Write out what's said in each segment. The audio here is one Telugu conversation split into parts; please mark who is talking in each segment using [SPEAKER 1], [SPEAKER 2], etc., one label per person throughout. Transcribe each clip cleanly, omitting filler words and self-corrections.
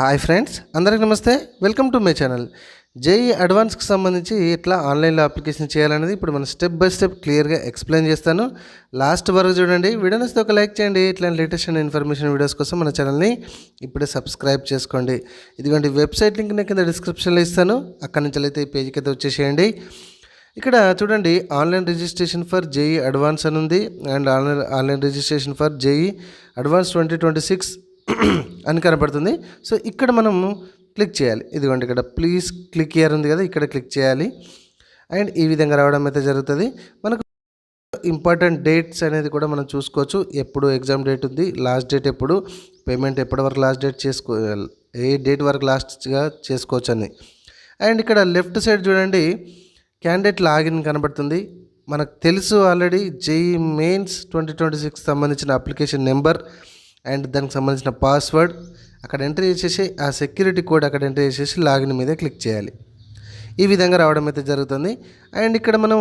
[SPEAKER 1] హాయ్ ఫ్రెండ్స్, అందరికీ నమస్తే. Welcome to my channel. JEE అడ్వాన్స్కి సంబంధించి ఎట్లా ఆన్లైన్లో అప్లికేషన్ చేయాలనేది ఇప్పుడు మనం స్టెప్ బై స్టెప్ క్లియర్గా ఎక్స్ప్లెయిన్ చేస్తాను. లాస్ట్ వరకు చూడండి. వీడియో నచ్చితే ఒక లైక్ చేయండి. ఇట్లాంటి లేటెస్ట్ అండ్ ఇన్ఫర్మేషన్ వీడియోస్ కోసం మన ఛానల్ని ఇప్పుడే సబ్స్క్రైబ్ చేసుకోండి. ఇదిగోండి వెబ్సైట్ లింక్ నేను కింద డిస్క్రిప్షన్లో ఇస్తాను. అక్కడి నుంచి అయితే ఈ పేజ్కి అయితే వచ్చేసేయండి. ఇక్కడ చూడండి, online registration for JEE advance అని ఉంది and online registration for JEE advance 2026 అని కనపడుతుంది. సో ఇక్కడ మనం క్లిక్ చేయాలి. ఇదిగోండి, ఇక్కడ ప్లీజ్ క్లిక్ హియర్ ఉంది కదా, ఇక్కడ క్లిక్ చేయాలి. అండ్ ఈ విధంగా రావడం అయితే జరుగుతుంది. మనకు ఇంపార్టెంట్ డేట్స్ అనేది కూడా మనం చూసుకోవచ్చు. ఎప్పుడు ఎగ్జామ్ డేట్ ఉంది, లాస్ట్ డేట్ ఎప్పుడు, పేమెంట్ ఎప్పటి వరకు లాస్ట్ డేట్ ఏ డేట్ వరకు లాస్ట్గా చేసుకోవచ్చు అని. అండ్ ఇక్కడ లెఫ్ట్ సైడ్ చూడండి, క్యాండిడేట్ లాగిన్ కనబడుతుంది. మనకు తెలుసు ఆల్రెడీ జేఈ మెయిన్స్ 2026 సంబంధించిన అప్లికేషన్ నెంబర్ అండ్ దానికి సంబంధించిన పాస్వర్డ్ అక్కడ ఎంటర్ చేసేసి ఆ సెక్యూరిటీ కోడ్ అక్కడ ఎంటర్ చేసేసి లాగిన్ మీద క్లిక్ చేయాలి. ఈ విధంగా రావడం అయితే జరుగుతుంది. అండ్ ఇక్కడ మనం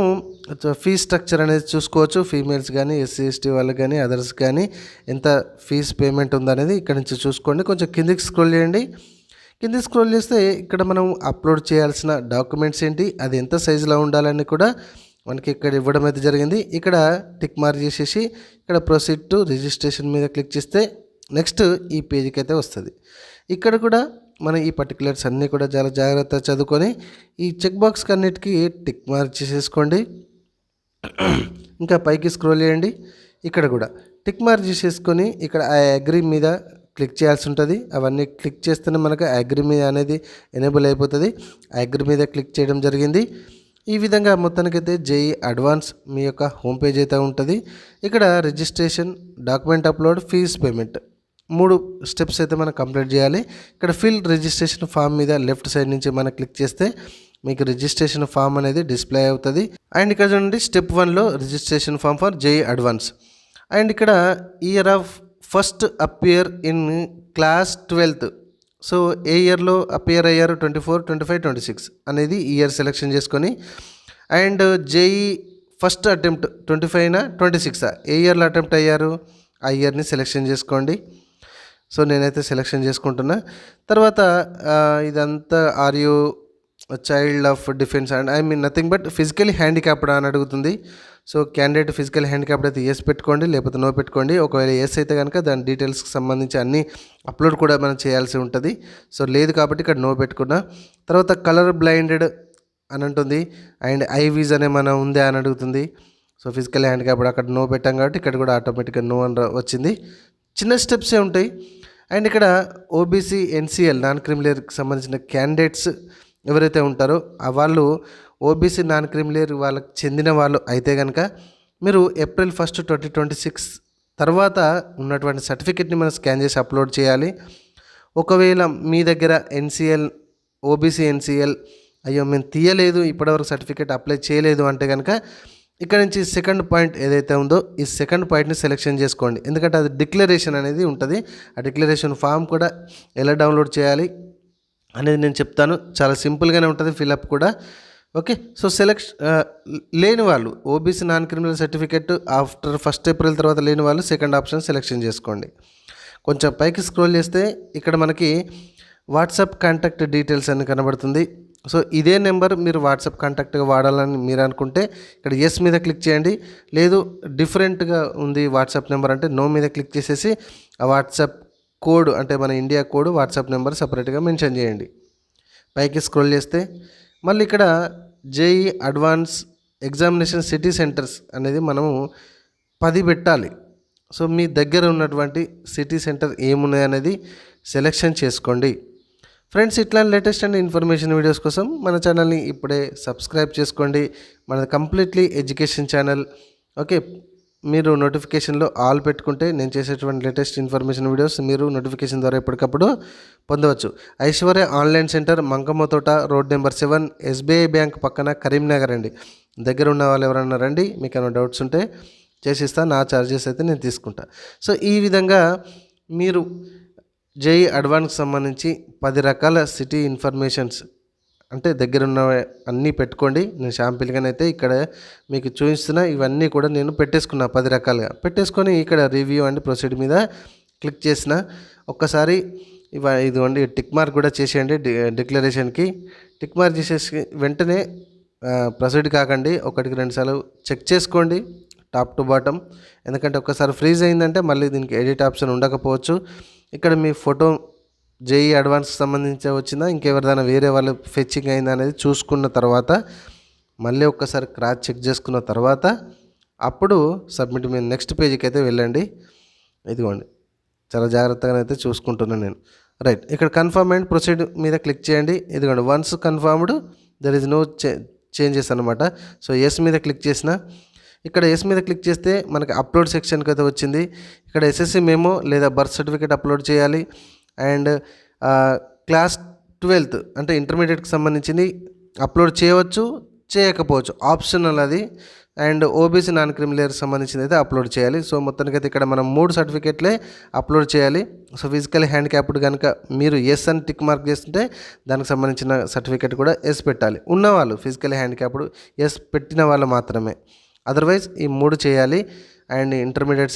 [SPEAKER 1] ఫీ స్ట్రక్చర్ అనేది చూసుకోవచ్చు. ఫీమేల్స్ కానీ, ఎస్సీ ఎస్టీ వాళ్ళకి కానీ, అదర్స్ కానీ ఎంత ఫీజ్ పేమెంట్ ఉందనేది ఇక్కడ నుంచి చూసుకోండి. కొంచెం కిందికి స్క్రోల్ చేయండి. కిందికి స్క్రోల్ చేస్తే ఇక్కడ మనం అప్లోడ్ చేయాల్సిన డాక్యుమెంట్స్ ఏంటి, అది ఎంత సైజులో ఉండాలని కూడా మనకి ఇక్కడ ఇవ్వడం అయితే జరిగింది. ఇక్కడ టిక్ మార్క్ చేసేసి ఇక్కడ ప్రొసీడ్ టు రిజిస్ట్రేషన్ మీద క్లిక్ చేస్తే నెక్స్ట్ ఈ పేజీకి అయితే వస్తుంది. ఇక్కడ కూడా మనం ఈ పర్టికులర్స్ అన్నీ కూడా చాలా జాగ్రత్తగా చదువుకొని ఈ చెక్ బాక్స్కి అన్నిటికీ టిక్ మార్క్ చేసేసుకోండి. ఇంకా పైకి స్క్రోల్ చేయండి. ఇక్కడ కూడా టిక్ మార్క్ చేసేసుకొని ఇక్కడ ఆ అగ్రీ మీద క్లిక్ చేయాల్సి ఉంటుంది. అవన్నీ క్లిక్ చేస్తేనే మనకు అగ్రీ మీద అనేది ఎనేబుల్ అయిపోతుంది. అగ్రీ మీద క్లిక్ చేయడం జరిగింది. ఈ విధంగా మొత్తానికైతే జేఈ అడ్వాన్స్ మీ యొక్క హోమ్ పేజ్ అయితే ఉంటుంది. ఇక్కడ registration, document upload, fee payment 3 steps అయితే మనం కంప్లీట్ చేయాలి. ఇక్కడ ఫిల్ రిజిస్ట్రేషన్ ఫామ్ మీద లెఫ్ట్ సైడ్ నుంచి మనం క్లిక్ చేస్తే మీకు రిజిస్ట్రేషన్ ఫామ్ అనేది డిస్ప్లే అవుతుంది. అండ్ ఇక్కడ చూడండి, స్టెప్ 1లో registration form for JEE advance. And ఇక్కడ year of first appear in class 12th. So ఏ ఇయర్లో అపియర్ అయ్యారు, 24, 25, 26 అనేది ఇయర్ సెలెక్షన్ చేసుకొని, అండ్ జేఈ ఫస్ట్ అటెంప్ట్ 25నా 26 ఏ ఇయర్లో అటెంప్ట్ అయ్యారు ఆ ఇయర్ని సెలెక్షన్ చేసుకోండి. సో నేనైతే సెలెక్షన్ చేసుకుంటున్నా. తర్వాత ఇదంతా are you child of defence and nothing but physically handicapped అని అడుగుతుంది. సో క్యాండిడేట్ ఫిజికల్ హ్యాండిక్యాప్డ్ అయితే ఎస్ పెట్టుకోండి, లేకపోతే నో పెట్టుకోండి. ఒకవేళ ఎస్ అయితే కనుక దాని డీటెయిల్స్కి సంబంధించి అన్ని అప్లోడ్ కూడా మనం చేయాల్సి ఉంటుంది. సో లేదు కాబట్టి ఇక్కడ నో పెట్టుకున్నా. తర్వాత కలర్ బ్లైండెడ్ అని ఉంటుంది అండ్ ఐ విజ్ అనే మన ఉందే అని అడుగుతుంది. సో ఫిజికల్ హ్యాండిక్యాప్డ్ అక్కడ నో పెట్టాం కాబట్టి ఇక్కడ కూడా ఆటోమేటిక్గా నో అని వచ్చింది. చిన్న స్టెప్సే ఉంటాయి. అండ్ ఇక్కడ ఓబీసీ, ఎన్సీఎల్, నాన్ క్రిమిలేయర్కి సంబంధించిన క్యాండిడేట్స్ ఎవరైతే ఉంటారో వాళ్ళు ఓబీసీ, నాన్ క్రిమిలేయర్ వాళ్ళకి చెందిన వాళ్ళు అయితే కనుక మీరు April 1, 2026 తర్వాత ఉన్నటువంటి సర్టిఫికెట్ని మనం స్కాన్ చేసి అప్లోడ్ చేయాలి. ఒకవేళ మీ దగ్గర ఎన్సీఎల్, ఓబీసీ ఎన్సీఎల్ అయ్యో మేము తీయలేదు, ఇప్పటివరకు సర్టిఫికేట్ అప్లై చేయలేదు అంటే కనుక ఇక్కడ నుంచి సెకండ్ పాయింట్ ఏదైతే ఉందో ఈ సెకండ్ పాయింట్ని సెలెక్షన్ చేసుకోండి. ఎందుకంటే అది డిక్లరేషన్ అనేది ఉంటుంది. ఆ డిక్లరేషన్ ఫామ్ కూడా ఎలా డౌన్లోడ్ చేయాలి అనేది నేను చెప్తాను. చాలా సింపుల్గానే ఉంటుంది ఫిలప్ కూడా. ఓకే, సో లేని వాళ్ళు OBC, non criminal certificate after 1 April తర్వాత లేని వాళ్ళు సెకండ్ ఆప్షన్ సెలెక్షన్ చేసుకోండి. కొంచెం పైకి స్క్రోల్ చేస్తే ఇక్కడ మనకి వాట్సాప్ కాంటాక్ట్ డీటెయిల్స్ అని కనబడుతుంది. సో ఇదే నెంబర్ మీరు వాట్సాప్ కాంటాక్ట్గా వాడాలని మీరు అనుకుంటే ఇక్కడ ఎస్ మీద క్లిక్ చేయండి. లేదు డిఫరెంట్గా ఉంది వాట్సాప్ నెంబర్ అంటే నో మీద క్లిక్ చేసేసి ఆ వాట్సాప్ కోడ్ అంటే మన ఇండియా కోడ్ వాట్సాప్ నెంబర్ సపరేట్గా మెన్షన్ చేయండి. పైకి స్క్రోల్ చేస్తే మళ్ళీ ఇక్కడ JEE advance examination city centres అనేది మనము 10 పెట్టాలి. సో మీ దగ్గర ఉన్నటువంటి సిటీ సెంటర్ ఏమున్నాయి అనేది సెలెక్షన్ చేసుకోండి. ఫ్రెండ్స్, ఇట్లా లేటెస్ట్ అండ్ ఇన్ఫర్మేషన్ వీడియోస్ కోసం మన ఛానల్ని ఇప్పుడే సబ్స్క్రైబ్ చేసుకోండి. మనది కంప్లీట్లీ ఎడ్యుకేషన్ ఛానల్. ఓకే, మీరు నోటిఫికేషన్లో ఆల్ పెట్టుకుంటే నేను చేసేటువంటి లేటెస్ట్ ఇన్ఫర్మేషన్ వీడియోస్ మీరు నోటిఫికేషన్ ద్వారా ఎప్పటికప్పుడు పొందవచ్చు. Aishwarya online centre, Mankammathota, road number 7, SBI bank పక్కన, కరీంనగర్ అండి. దగ్గర ఉన్న వాళ్ళు ఎవరన్నా రండి, మీకు ఏమైనా డౌట్స్ ఉంటే చేసిస్తా. నా ఛార్జెస్ అయితే నేను తీసుకుంటా. సో ఈ విధంగా మీరు జేఈ అడ్వాన్స్కి సంబంధించి 10 రకాల సిటీ ఇన్ఫర్మేషన్స్ అంటే దగ్గర ఉన్న అన్నీ పెట్టుకోండి. నేను శాంపిల్గానైతే ఇక్కడ మీకు చూపిస్తున్నా. ఇవన్నీ కూడా నేను పెట్టేసుకున్నా 10 రకాలుగా పెట్టేసుకొని ఇక్కడ రివ్యూ అండ్ ప్రొసీడ్ మీద క్లిక్ చేసిన ఒక్కసారి ఇదిగోండి టిక్ మార్క్ కూడా చేసేయండి డిక్లరేషన్కి. టిక్ మార్క్ చేసేసి వెంటనే ప్రొసీడ్ కాకండి. ఒకటికి 2 సార్లు చెక్ చేసుకోండి టాప్ టు బాటమ్. ఎందుకంటే ఒక్కసారి ఫ్రీజ్ అయిందంటే మళ్ళీ దీనికి ఎడిట్ ఆప్షన్ ఉండకపోవచ్చు. ఇక్కడ మీ ఫోటో జేఈ అడ్వాన్స్కి సంబంధించి వచ్చిందా, ఇంకెవరిదైనా వేరే వాళ్ళు ఫెచ్చింగ్ అయిందా అనేది చూసుకున్న తర్వాత మళ్ళీ ఒక్కసారి క్రాస్ చెక్ చేసుకున్న తర్వాత అప్పుడు సబ్మిట్ మీద నెక్స్ట్ పేజీకి అయితే వెళ్ళండి. ఇదిగోండి చాలా జాగ్రత్తగా అయితే చూసుకుంటున్నాను నేను. రైట్, ఇక్కడ కన్ఫర్మ్ అండ్ ప్రొసీడ్ మీద క్లిక్ చేయండి. ఇదిగోండి once confirmed there is no changes అనమాట. సో ఎస్ మీద క్లిక్ చేసిన, ఇక్కడ ఎస్ మీద క్లిక్ చేస్తే మనకి అప్లోడ్ సెక్షన్కి అయితే వచ్చింది. ఇక్కడ ఎస్ఎస్సి మెమో లేదా బర్త్ సర్టిఫికేట్ అప్లోడ్ చేయాలి. అండ్ క్లాస్ 12th అంటే ఇంటర్మీడియట్కి సంబంధించింది అప్లోడ్ చేయవచ్చు, చేయకపోవచ్చు, ఆప్షనల్ అది. అండ్ ఓబీసీ నాన్ క్రిమిలేయర్కి సంబంధించింది అయితే అప్లోడ్ చేయాలి. సో మొత్తానికైతే ఇక్కడ మనం 3 సర్టిఫికేట్లే అప్లోడ్ చేయాలి. సో ఫిజికల్ హ్యాండిక్యాప్డ్ కనుక మీరు ఎస్ అని టిక్ మార్క్ చేస్తుంటే దానికి సంబంధించిన సర్టిఫికేట్ కూడా ఎస్ పెట్టాలి. ఉన్నవాళ్ళు ఫిజికల్ హ్యాండిక్యాప్డ్ ఎస్ పెట్టిన వాళ్ళు మాత్రమే, అదర్వైజ్ ఈ 3 చేయాలి. అండ్ ఇంటర్మీడియట్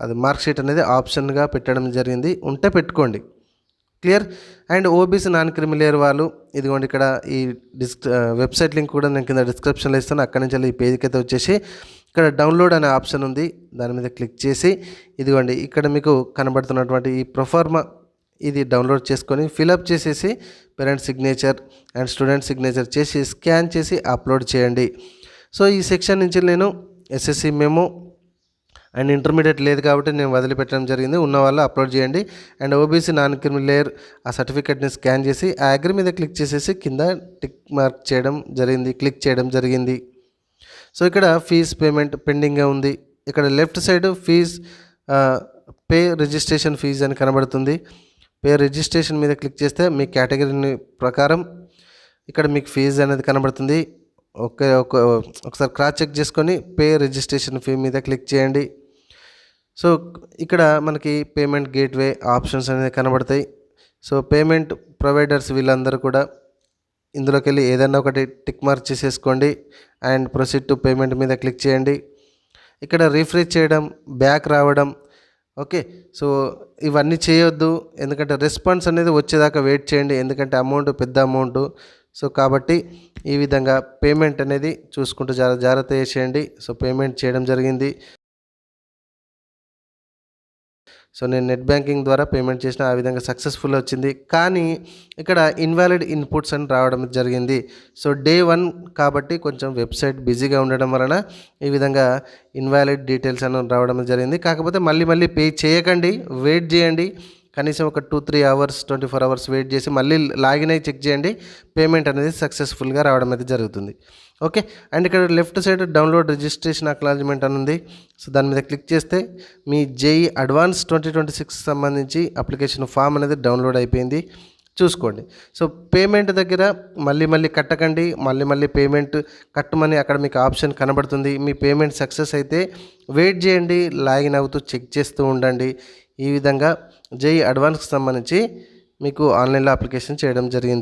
[SPEAKER 1] అది మార్క్ షీట్ అనేది ఆప్షన్గా పెట్టడం జరిగింది, ఉంటే పెట్టుకోండి. Clear. And OBC non creamy layer వాళ్ళు ఇదిగోండి ఇక్కడ ఈ వెబ్సైట్ లింక్ కూడా నేను కింద డిస్క్రిప్షన్లో ఇస్తాను. అక్కడి నుంచి ఈ పేజ్కి అయితే వచ్చేసి ఇక్కడ డౌన్లోడ్ అనే ఆప్షన్ ఉంది, దాని మీద క్లిక్ చేసి ఇదిగోండి ఇక్కడ మీకు కనబడుతున్నటువంటి ఈ ప్రొఫార్మా ఇది డౌన్లోడ్ చేసుకొని ఫిలప్ చేసేసి parent signature and student signature చేసి స్కాన్ చేసి అప్లోడ్ చేయండి. సో ఈ సెక్షన్ నుంచి నేను ఎస్ఎస్సి మెమో అండ్ ఇంటర్మీడియట్ లేదు కాబట్టి నేను వదిలిపెట్టడం జరిగింది, ఉన్న వాళ్ళు అప్లోడ్ చేయండి. అండ్ ఓబీసీ నాన్ క్రిమిలేయర్ ఆ సర్టిఫికేట్ని స్కాన్ చేసి ఆ అగ్రి మీద క్లిక్ చేసేసి కింద టిక్ మార్క్ చేయడం జరిగింది, క్లిక్ చేయడం జరిగింది. సో ఇక్కడ ఫీజ్ పేమెంట్ పెండింగ్గా ఉంది. ఇక్కడ left side fees pay registration fees అని కనబడుతుంది. పే రిజిస్ట్రేషన్ మీద క్లిక్ చేస్తే మీ కేటగిరీ ప్రకారం ఇక్కడ మీకు ఫీజు అనేది కనబడుతుంది. ఒకసారి క్రాస్ చెక్ చేసుకొని పే రిజిస్ట్రేషన్ ఫీ మీద క్లిక్ చేయండి. సో ఇక్కడ మనకి పేమెంట్ గేట్వే ఆప్షన్స్ అనేది కనబడతాయి. సో పేమెంట్ ప్రొవైడర్స్ వీళ్ళందరూ కూడా ఇందులోకి వెళ్ళి ఏదైనా ఒకటి టిక్ మార్క్ చేసేసుకోండి. అండ్ ప్రొసీడ్ టు పేమెంట్ మీద క్లిక్ చేయండి. ఇక్కడ రిఫ్రెష్ చేయడం, బ్యాక్ రావడం, ఓకే. సో ఇవన్నీ చేయొద్దు, ఎందుకంటే రెస్పాన్స్ అనేది వచ్చేదాకా వెయిట్ చేయండి, ఎందుకంటే అమౌంట్ పెద్ద అమౌంట్. సో కాబట్టి ఈ విధంగా పేమెంట్ అనేది చూసుకుంటూ జాగ్రత్త చేసేయండి. సో పేమెంట్ చేయడం జరిగింది. సో నేను నెట్ బ్యాంకింగ్ ద్వారా పేమెంట్ చేసిన, ఆ విధంగా సక్సెస్ఫుల్ వచ్చింది. కానీ ఇక్కడ ఇన్వాలిడ్ ఇన్పుట్స్ అని రావడం జరిగింది. సో డే 1 కాబట్టి కొంచెం వెబ్సైట్ బిజీగా ఉండడం వలన ఈ విధంగా ఇన్వాలిడ్ డీటెయిల్స్ అని రావడం జరిగింది. కాకపోతే మళ్ళీ పే చేయకండి, వెయిట్ చేయండి. కనీసం ఒక 2-3 అవర్స్ 24 అవర్స్ వెయిట్ చేసి మళ్ళీ లాగిన్ అయ్యి చెక్ చేయండి. పేమెంట్ అనేది సక్సెస్ఫుల్గా రావడం అయితే జరుగుతుంది. ఓకే. అండ్ ఇక్కడ left side download registration acknowledgement అని ఉంది. సో దాని మీద క్లిక్ చేస్తే మీ జేఈ అడ్వాన్స్ 2026 సంబంధించి అప్లికేషన్ ఫామ్ అనేది డౌన్లోడ్ అయిపోయింది, చూసుకోండి. సో పేమెంట్ దగ్గర మళ్ళీ కట్టకండి, మళ్ళీ పేమెంట్ కట్టమని అక్కడ మీకు ఆప్షన్ కనబడుతుంది. మీ పేమెంట్ సక్సెస్ అయితే వెయిట్ చేయండి, లాగిన్ అవుతూ చెక్ చేస్తూ ఉండండి. ఈ విధంగా జేఈ అడ్వాన్స్కి సంబంధించి మీకు ఆన్లైన్లో అప్లికేషన్ చేయడం జరిగింది.